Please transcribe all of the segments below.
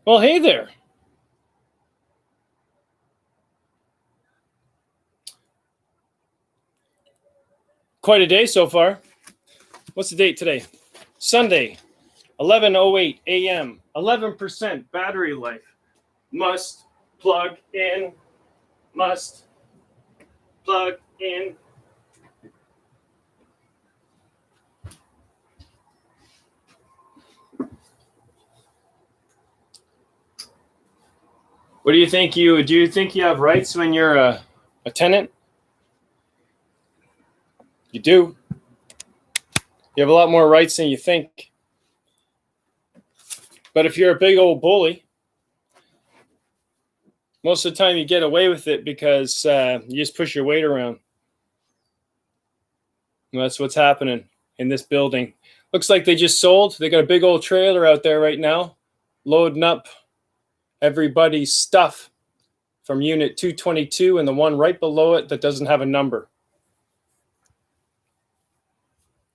Well, hey there. Quite a day so far. What's the date today? Sunday, 11:08 a.m. 11% battery life. Must plug in. Must plug in. What do you think? Do you think you have rights when you're a tenant? You do. You have a lot more rights than you think. But if you're a big old bully, most of the time you get away with it because you just push your weight around. And that's what's happening in this building. Looks like they just sold. They got a big old trailer out there right now, loading up everybody's stuff from unit 222 and the one right below it that doesn't have a number.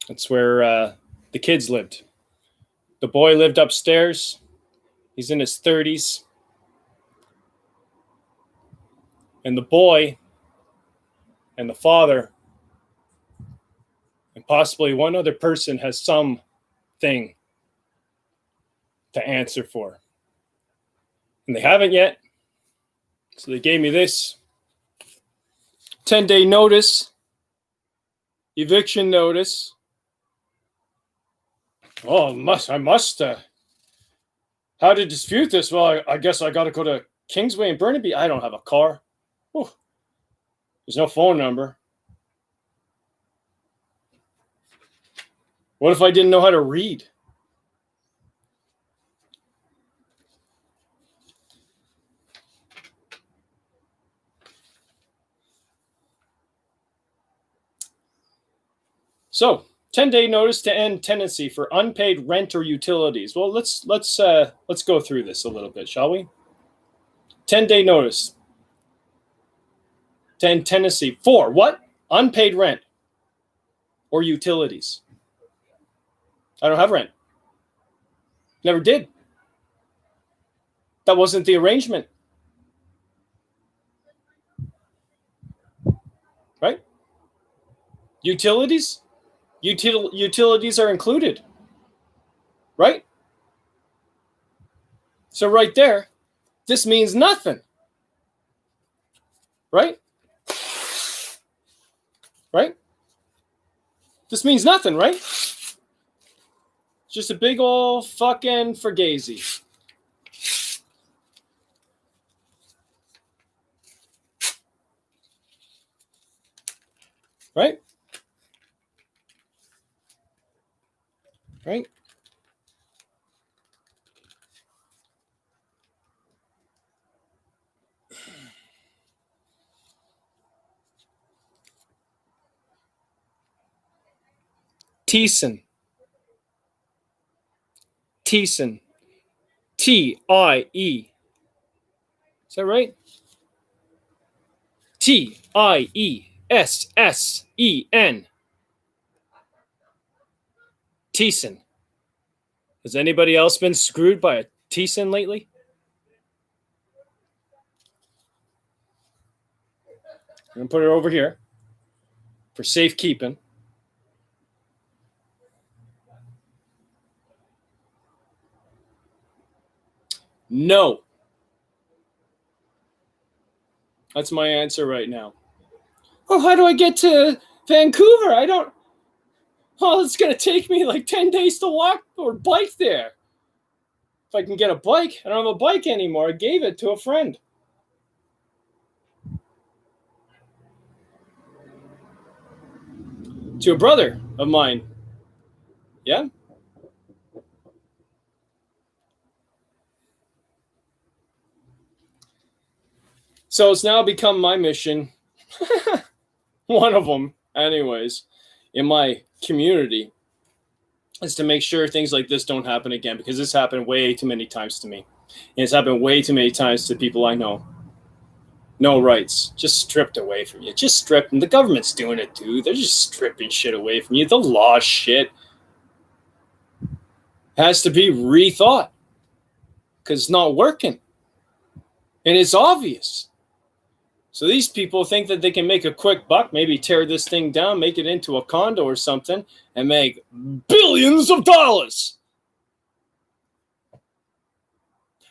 That's where the kids lived. The boy lived upstairs. He's in his 30s. And the boy and the father and possibly one other person has something to answer for. And they haven't yet. So they gave me this 10-day notice, eviction notice. Oh, I must. How to dispute this? Well, I guess I got to go to Kingsway and Burnaby. I don't have a car. Whew. There's no phone number. What if I didn't know how to read? So, 10-day notice to end tenancy for unpaid rent or utilities. Well, let's go through this a little bit, shall we? 10-day notice to end tenancy for what? Unpaid rent or utilities. I don't have rent. Never did. That wasn't the arrangement. Right? Utilities? Utilities are included. Right? So right there, this means nothing. Right? Right? This means nothing, right? Just a big old fucking fugazi. Right? Right? Thiessen. Thiessen. T-I-E. Is that right? T-I-E-S-S-E-N. Thiessen. Has anybody else been screwed by a Thiessen lately? I'm going to put it over here for safekeeping. No. That's my answer right now. Oh, how do I get to Vancouver? I don't. Oh, it's going to take me like 10 days to walk or bike there. If I can get a bike, I don't have a bike anymore. I gave it to a friend. To a brother of mine. Yeah? So it's now become my mission, one of them, anyways, in my community, is to make sure things like this don't happen again, because this happened way too many times to me. And it's happened way too many times to people I know. No rights, just stripped away from you. Just stripped, and the government's doing it too. They're just stripping shit away from you. The law shit has to be rethought. because it's not working. And it's obvious. So these people think that they can make a quick buck, maybe tear this thing down, make it into a condo or something, and make billions of dollars.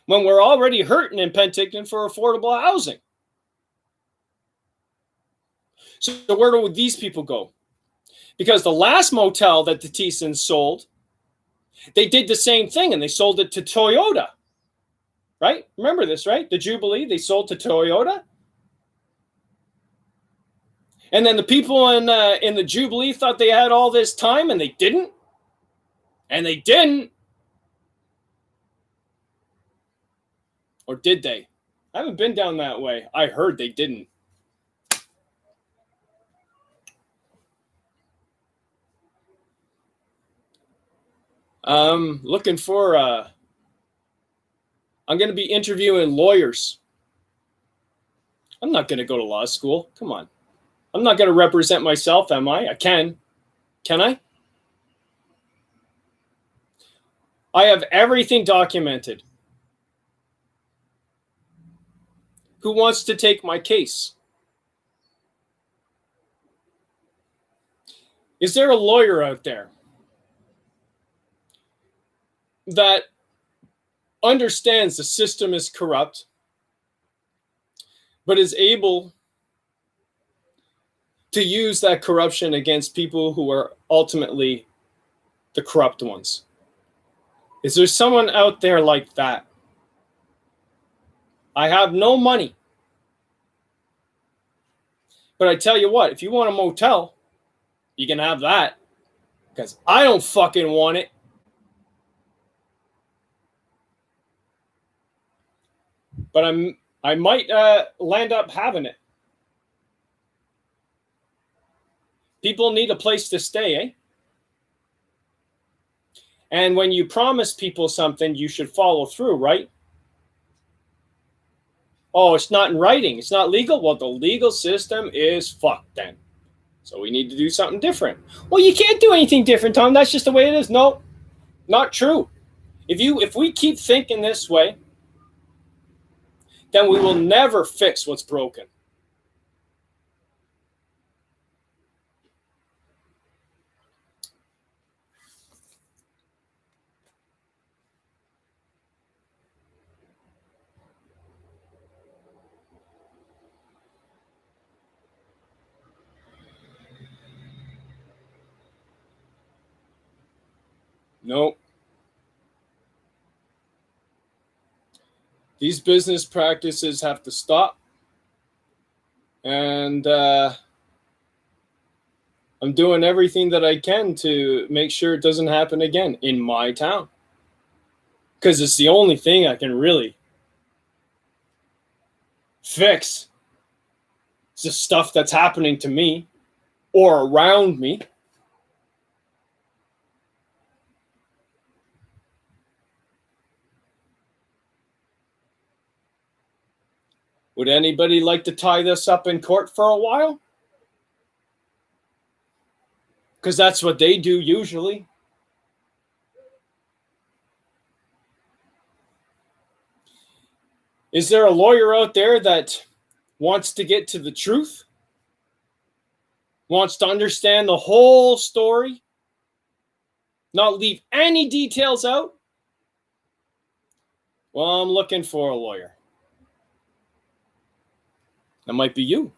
When we're already hurting in Penticton for affordable housing. So where do these people go? Because the last motel that the Thiessen sold, they did the same thing, and they sold it to Toyota. Right? Remember this, right? The Jubilee, they sold to Toyota. And then the people in the Jubilee thought they had all this time, and they didn't. And they didn't. Or did they? I haven't been down that way. I heard they didn't. Looking for... I'm going to be interviewing lawyers. I'm not going to go to law school. Come on. I'm not going to represent myself, am I? I can. Can I? I have everything documented. Who wants to take my case? Is there a lawyer out there that understands the system is corrupt, but is able to use that corruption against people who are ultimately the corrupt ones? Is there someone out there like that? I have no money. But I tell you what, if you want a motel, you can have that. Because I don't fucking want it. But I might land up having it. People need a place to stay, eh? And when you promise people something, you should follow through, right? Oh, it's not in writing. It's not legal. Well, the legal system is fucked then. So we need to do something different. Well, you can't do anything different, Tom. That's just the way it is. No, not true. If we keep thinking this way, then we will never fix what's broken. No. These business practices have to stop. And I'm doing everything that I can to make sure it doesn't happen again in my town. Because it's the only thing I can really fix. It's the stuff that's happening to me or around me. Would anybody like to tie this up in court for a while? Because that's what they do usually. Is there a lawyer out there that wants to get to the truth? Wants to understand the whole story? Not leave any details out? Well, I'm looking for a lawyer. That might be you.